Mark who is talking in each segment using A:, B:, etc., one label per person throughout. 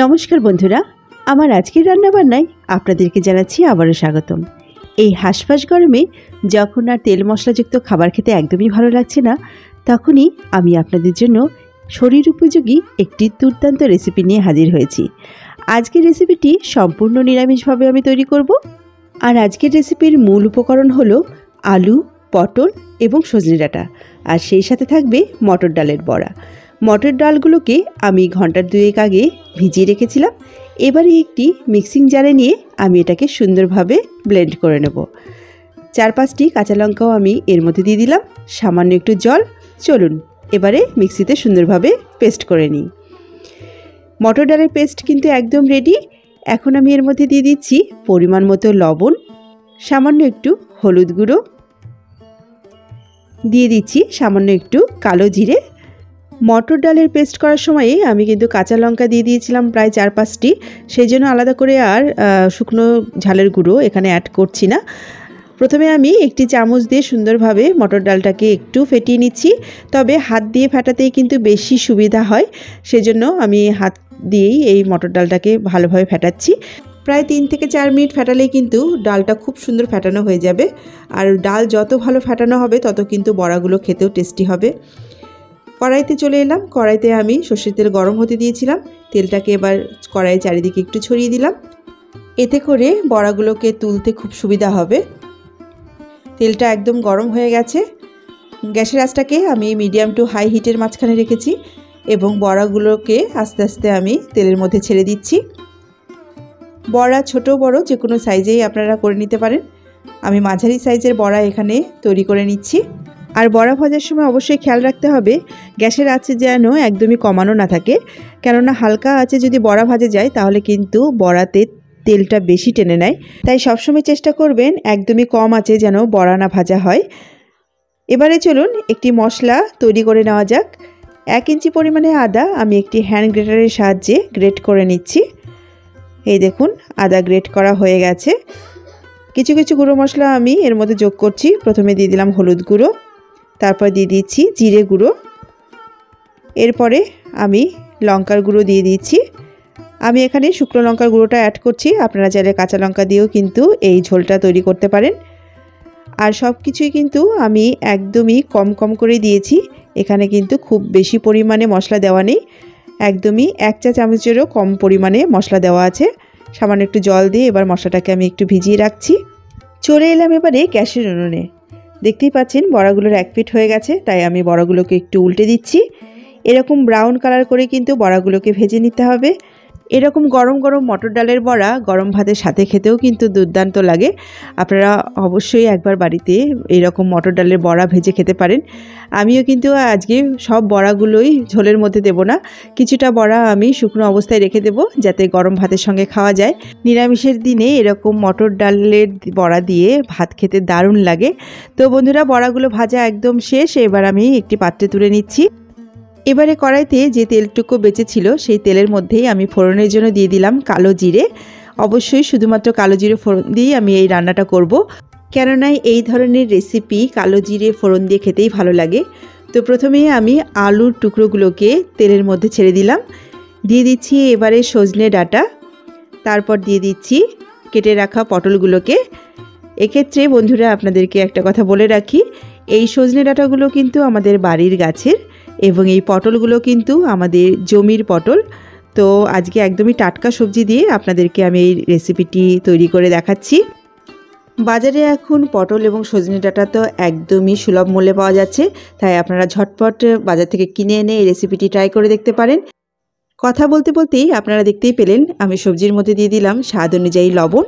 A: নমস্কার বন্ধুরা, আমার আজকের রান্নাবান্নায় আপনাদেরকে জানাচ্ছি আবারও স্বাগতম। এই হাঁসফাঁস গরমে যখন আর তেল মশলাযুক্ত খাবার খেতে একদমই ভালো লাগছে না, তখনই আমি আপনাদের জন্য শরীর উপযোগী একটি দুর্দান্ত রেসিপি নিয়ে হাজির হয়েছি। আজকের রেসিপিটি সম্পূর্ণ নিরামিষভাবে আমি তৈরি করব। আর আজকের রেসিপির মূল উপকরণ হলো আলু, পটল এবং সজনে ডাঁটা, আর সেই সাথে থাকবে মটর ডালের বড়া। মটর ডালগুলোকে আমি ঘন্টার দুয়েক আগে ভিজিয়ে রেখেছিলাম। এবারে একটি মিক্সিং জারে নিয়ে আমি এটাকে সুন্দরভাবে ব্লেন্ড করে নেব। 4-5টি কাঁচা লঙ্কাও আমি এর মধ্যে দিয়ে দিলাম, সামান্য একটু জল। চলুন এবারে মিক্সিতে সুন্দরভাবে পেস্ট করে নিই। মটর ডালের পেস্ট কিন্তু একদম রেডি। এখন আমি এর মধ্যে দিয়ে দিচ্ছি পরিমাণ মতো লবণ, সামান্য একটু হলুদ গুঁড়ো, দিয়ে দিচ্ছি সামান্য একটু কালো জিরে। মটর ডালের পেস্ট করার সময়ে আমি কিন্তু কাঁচা লঙ্কা দিয়ে দিয়েছিলাম প্রায় 4-5টি, সেই জন্য আলাদা করে আর শুকনো ঝালের গুঁড়ো এখানে অ্যাড করছি না। প্রথমে আমি একটি চামচ দিয়ে সুন্দরভাবে মটর ডালটাকে একটু ফেটিয়ে নিচ্ছি, তবে হাত দিয়ে ফেটাতেই কিন্তু বেশি সুবিধা হয়, সেজন্য আমি হাত দিয়েই এই মটর ডালটাকে ভালোভাবে ফেটাচ্ছি। প্রায় 3 থেকে 4 মিনিট ফেটালেই কিন্তু ডালটা খুব সুন্দর ফেটানো হয়ে যাবে। আর ডাল যত ভালো ফেটানো হবে তত কিন্তু বড়াগুলো খেতেও টেস্টি হবে। কড়াইতে চলে এলাম। কড়াইতে আমি সর্ষের তেল গরম হতে দিয়েছিলাম। তেলটাকে এবার কড়াইয়ের চারিদিকে একটু ছড়িয়ে দিলাম, এতে করে বড়াগুলোকে তুলতে খুব সুবিধা হবে। তেলটা একদম গরম হয়ে গেছে। গ্যাসের আঁচটাকে আমি মিডিয়াম টু হাই হিটের মাঝখানে রেখেছি এবং বড়াগুলোকে আস্তে আস্তে আমি তেলের মধ্যে ছেড়ে দিচ্ছি। বড়া ছোট বড় যে কোনো সাইজেই আপনারা করে নিতে পারেন। আমি মাঝারি সাইজের বড়া এখানে তৈরি করে নিচ্ছি। আর বড়া ভাজার সময় অবশ্যই খেয়াল রাখতে হবে গ্যাসের আঁচে যেন একদমই কমানো না থাকে, কেননা হালকা আঁচে যদি বড়া ভাজা যায় তাহলে কিন্তু বড়াতে তেলটা বেশি টেনে নেয়। তাই সবসময় চেষ্টা করবেন একদমই কম আঁচে যেন বড়া না ভাজা হয়। এবারে চলুন একটি মশলা তৈরি করে নেওয়া যাক। 1 ইঞ্চি পরিমাণে আদা আমি একটি হ্যান্ড গ্রেটারের সাহায্যে গ্রেট করে নিচ্ছি। এই দেখুন, আদা গ্রেট করা হয়ে গেছে। কিছু কিছু গুঁড়ো মশলা আমি এর মধ্যে যোগ করছি। প্রথমে দিয়ে দিলাম হলুদ গুঁড়ো, তারপর দিয়ে দিচ্ছি জিরে গুঁড়ো, এরপরে আমি লঙ্কার গুঁড়ো দিয়ে দিচ্ছি। আমি এখানে শুকনো লঙ্কার গুঁড়োটা অ্যাড করছি, আপনারা চাইলে কাঁচা লঙ্কা দিয়েও কিন্তু এই ঝোলটা তৈরি করতে পারেন। আর সব কিছুই কিন্তু আমি একদমই কম কম করে দিয়েছি। এখানে কিন্তু খুব বেশি পরিমাণে মশলা দেওয়া নেই, একদমই 1 চা চামচেরও কম পরিমাণে মশলা দেওয়া আছে। সামান্য একটু জল দিয়ে এবার মশলাটাকে আমি একটু ভিজিয়ে রাখছি। চলে এলাম এবারে গ্যাসের উনুনে। দেখতেই পাচ্ছেন বড়াগুলোর 1 পিঠ হয়ে গেছে, তাই আমি বড়াগুলোকে একটু উল্টে দিচ্ছি। এরকম ব্রাউন কালার করে কিন্তু বড়াগুলোকে ভেজে নিতে হবে। এরকম গরম গরম মটর ডালের বড়া গরম ভাতের সাথে খেতেও কিন্তু দুর্দান্ত লাগে। আপনারা অবশ্যই একবার বাড়িতে এরকম মটর ডালের বড়া ভেজে খেতে পারেন। আমিও কিন্তু আজকে সব বড়াগুলোই ঝোলের মধ্যে দেব না, কিছুটা বড়া আমি শুকনো অবস্থায় রেখে দেব যাতে গরম ভাতের সঙ্গে খাওয়া যায়। নিরামিষের দিনে এরকম মটর ডালের বড়া দিয়ে ভাত খেতে দারুণ লাগে। তো বন্ধুরা, বড়াগুলো ভাজা একদম শেষ। এবার আমি একটি পাত্রে তুলে নিচ্ছি। এবারে কড়াইতে যে তেলটুকু বেঁচে ছিল সেই তেলের মধ্যেই আমি ফোড়নের জন্য দিয়ে দিলাম কালো জিরে। অবশ্যই শুধুমাত্র কালো জিরে ফোড়ন দিয়েই আমি এই রান্নাটা করব, কেননা এই ধরনের রেসিপি কালো জিরে ফোড়ন দিয়ে খেতেই ভালো লাগে। তো প্রথমেই আমি আলুর টুকরোগুলোকে তেলের মধ্যে ছেড়ে দিলাম। দিয়ে দিচ্ছি এবারে সজনে ডাঁটা, তারপর দিয়ে দিচ্ছি কেটে রাখা পটলগুলোকে। এক্ষেত্রে বন্ধুরা আপনাদেরকে একটা কথা বলে রাখি, এই সজনে ডাঁটাগুলো কিন্তু আমাদের বাড়ির গাছের এবং এই পটলগুলো কিন্তু আমাদের জমির পটল। তো আজকে একদমই টাটকা সবজি দিয়ে আপনাদেরকে আমি এই রেসিপিটি তৈরি করে দেখাচ্ছি। বাজারে এখন পটল এবং সজনে ডাঁটা তো একদমই সুলভ মূল্যে পাওয়া যাচ্ছে, তাই আপনারা ঝটপট বাজার থেকে কিনে এনে এই রেসিপিটি ট্রাই করে দেখতে পারেন। কথা বলতে বলতেই আপনারা দেখতেই পেলেন আমি সবজির মধ্যে দিয়ে দিলাম স্বাদ অনুযায়ী লবণ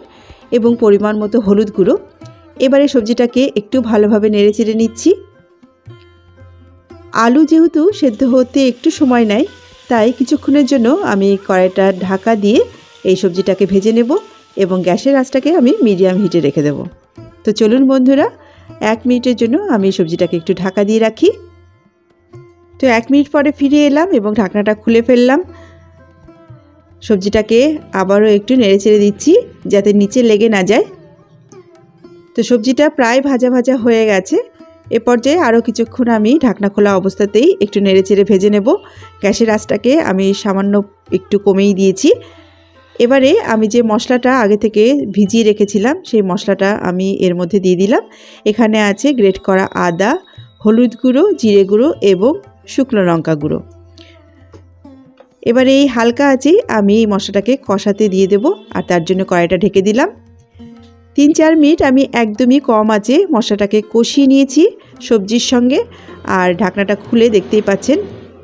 A: এবং পরিমাণ মতো হলুদ গুঁড়ো। এবারে সবজিটাকে একটু ভালোভাবে নেড়ে চেড়ে নিচ্ছি। আলু যেহেতু সেদ্ধ হতে একটু সময় নেয়, তাই কিছুক্ষণের জন্য আমি কড়াইটা ঢাকা দিয়ে এই সবজিটাকে ভেজে নেব এবং গ্যাসের আঁচটাকে আমি মিডিয়াম হিটে রেখে দেব। তো চলুন বন্ধুরা, 1 মিনিটের জন্য আমি সবজিটাকে একটু ঢাকা দিয়ে রাখি। তো 1 মিনিট পরে ফিরে এলাম এবং ঢাকনাটা খুলে ফেললাম। সবজিটাকে আবারও একটু নেড়ে চেড়ে দিচ্ছি যাতে নিচে লেগে না যায়। তো সবজিটা প্রায় ভাজা ভাজা হয়ে গেছে। এ পর্যায়ে আরও কিছুক্ষণ আমি ঢাকনা খোলা অবস্থাতেই একটু নেড়েচেড়ে ভেজে নেব। গ্যাসের আঁচটাকে আমি সামান্য একটু কমেই দিয়েছি। এবারে আমি যে মশলাটা আগে থেকে ভিজিয়ে রেখেছিলাম সেই মশলাটা আমি এর মধ্যে দিয়ে দিলাম। এখানে আছে গ্রেট করা আদা, হলুদ গুঁড়ো, জিরে গুঁড়ো এবং শুকনো লঙ্কা গুঁড়ো। এবারে এই হালকা আঁচে আমি এই মশলাটাকে কষাতে দিয়ে দেব, আর তার জন্য কড়াইটা ঢেকে দিলাম। 3-4 মিনিট আমি একদমই কম আঁচে মশলাটাকে কষিয়ে নিয়েছি সবজির সঙ্গে। আর ঢাকনাটা খুলে দেখতেই পাচ্ছেন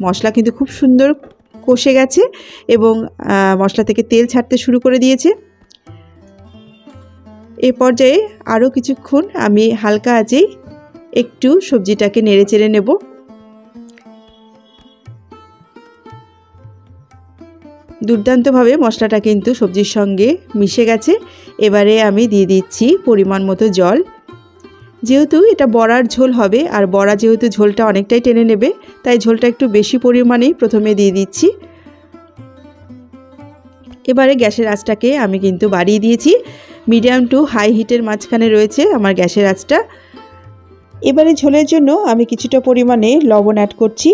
A: মশলা কিন্তু খুব সুন্দর কষে গেছে এবং মশলা থেকে তেল ছাড়তে শুরু করে দিয়েছে। এই পর্যায়ে আরও কিছুক্ষণ আমি হালকা আঁচেই একটু সবজিটাকে নেড়ে চেড়ে নেব। দুর্দান্তভাবে মশলাটা কিন্তু সবজির সঙ্গে মিশে গেছে। এবারে আমি দিয়ে দিচ্ছি পরিমাণ মতো জল। যেহেতু এটা বড়ার ঝোল হবে আর বড়া যেহেতু ঝোলটা অনেকটাই টেনে নেবে, তাই ঝোলটা একটু বেশি পরিমাণেই প্রথমে দিয়ে দিচ্ছি। এবারে গ্যাসের আঁচটাকে আমি কিন্তু বাড়িয়ে দিয়েছি, মিডিয়াম টু হাই হিটের মাঝখানে রয়েছে আমার গ্যাসের আঁচটা। এবারে ঝোলের জন্য আমি কিছুটা পরিমাণে লবণ অ্যাড করছি।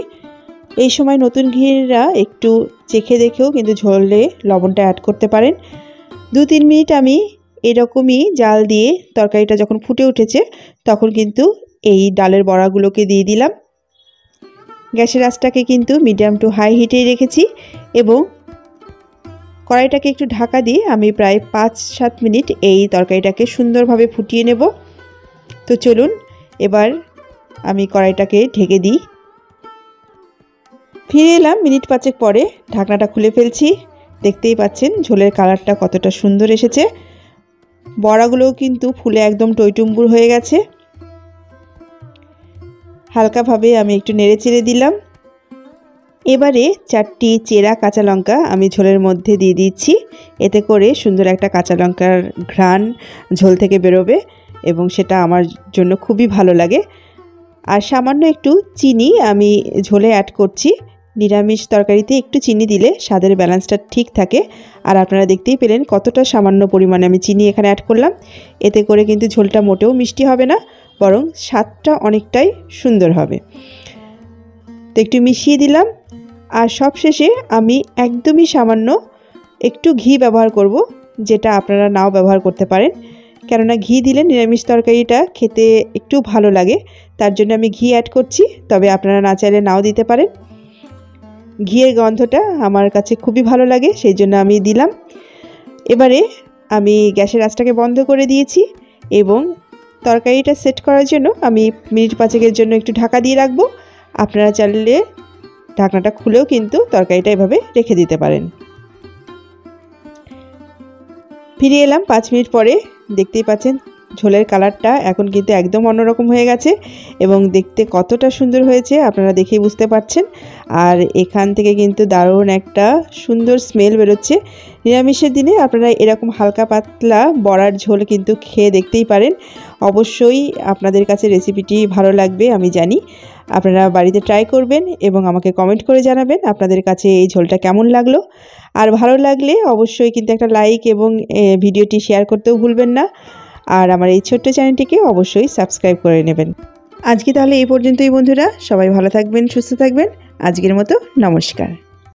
A: এই সময় নতুন গৃহিণীরা একটু চেখে দেখেও কিন্তু ঝোলে লবণটা অ্যাড করতে পারেন। 2-3 মিনিট আমি এরকমই জাল দিয়ে তরকারিটা যখন ফুটে উঠেছে তখন কিন্তু এই ডালের বড়াগুলোকে দিয়ে দিলাম। গ্যাসের আঁচটাকে কিন্তু মিডিয়াম টু হাই হিটেই রেখেছি এবং কড়াইটাকে একটু ঢাকা দিয়ে আমি প্রায় 5-7 মিনিট এই তরকারিটাকে সুন্দরভাবে ফুটিয়ে নেব। তো চলুন এবার আমি কড়াইটাকে ঢেকে দিই। ফিরে এলাম মিনিট 5 পরে, ঢাকনাটা খুলে ফেলছি। দেখতেই পাচ্ছেন ঝোলের কালারটা কতটা সুন্দর এসেছে। বড়াগুলোও কিন্তু ফুলে একদম টইটুম্বুর হয়ে গেছে। হালকাভাবে আমি একটু নেড়ে চেড়ে দিলাম। এবারে 4টি চেরা কাঁচা লঙ্কা আমি ঝোলের মধ্যে দিয়ে দিচ্ছি। এতে করে সুন্দর একটা কাঁচা লঙ্কার ঘ্রাণ ঝোল থেকে বেরোবে এবং সেটা আমার জন্য খুবই ভালো লাগে। আর সামান্য একটু চিনি আমি ঝোলে অ্যাড করছি। নিরামিষ তরকারিতে একটু চিনি দিলে স্বাদের ব্যালেন্সটা ঠিক থাকে। আর আপনারা দেখতেই পেলেন কতটা সামান্য পরিমাণে আমি চিনি এখানে অ্যাড করলাম। এতে করে কিন্তু ঝোলটা মোটেও মিষ্টি হবে না, বরং স্বাদটা অনেকটাই সুন্দর হবে। তো একটু মিশিয়ে দিলাম। আর সবশেষে আমি একদমই সামান্য একটু ঘি ব্যবহার করব, যেটা আপনারা নাও ব্যবহার করতে পারেন। কেননা ঘি দিলে নিরামিষ তরকারিটা খেতে একটু ভালো লাগে, তার জন্য আমি ঘি অ্যাড করছি। তবে আপনারা না চাইলে নাও দিতে পারেন। ঘিয়ের গন্ধটা আমার কাছে খুবই ভালো লাগে, সেই জন্য আমি দিলাম। এবারে আমি গ্যাসের আঁচটাকে বন্ধ করে দিয়েছি এবং তরকারিটা সেট করার জন্য আমি মিনিট 5 জন্য একটু ঢাকা দিয়ে রাখবো। আপনারা চাইলে ঢাকনাটা খুলেও কিন্তু তরকারিটা এভাবে রেখে দিতে পারেন। ফিরে এলাম 5 মিনিট পরে। দেখতেই পাচ্ছেন ঝোলের কালারটা এখন কিন্তু একদম অন্যরকম হয়ে গেছে এবং দেখতে কতটা সুন্দর হয়েছে আপনারা দেখেই বুঝতে পারছেন। আর এখান থেকে কিন্তু দারুণ একটা সুন্দর স্মেল বেরোচ্ছে। নিরামিষের দিনে আপনারা এরকম হালকা পাতলা বড়ার ঝোল কিন্তু খেয়ে দেখতেই পারেন। অবশ্যই আপনাদের কাছে রেসিপিটি ভালো লাগবে আমি জানি। আপনারা বাড়িতে ট্রাই করবেন এবং আমাকে কমেন্ট করে জানাবেন আপনাদের কাছে এই ঝোলটা কেমন লাগলো। আর ভালো লাগলে অবশ্যই কিন্তু একটা লাইক এবং ভিডিওটি শেয়ার করতেও ভুলবেন না। আর আমার এই ছোট্ট চ্যানেলটিকে অবশ্যই সাবস্ক্রাইব করে নেবেন। আজকে তাহলে এই পর্যন্তই বন্ধুরা, সবাই ভালো থাকবেন, সুস্থ থাকবেন। আজকের মতো নমস্কার।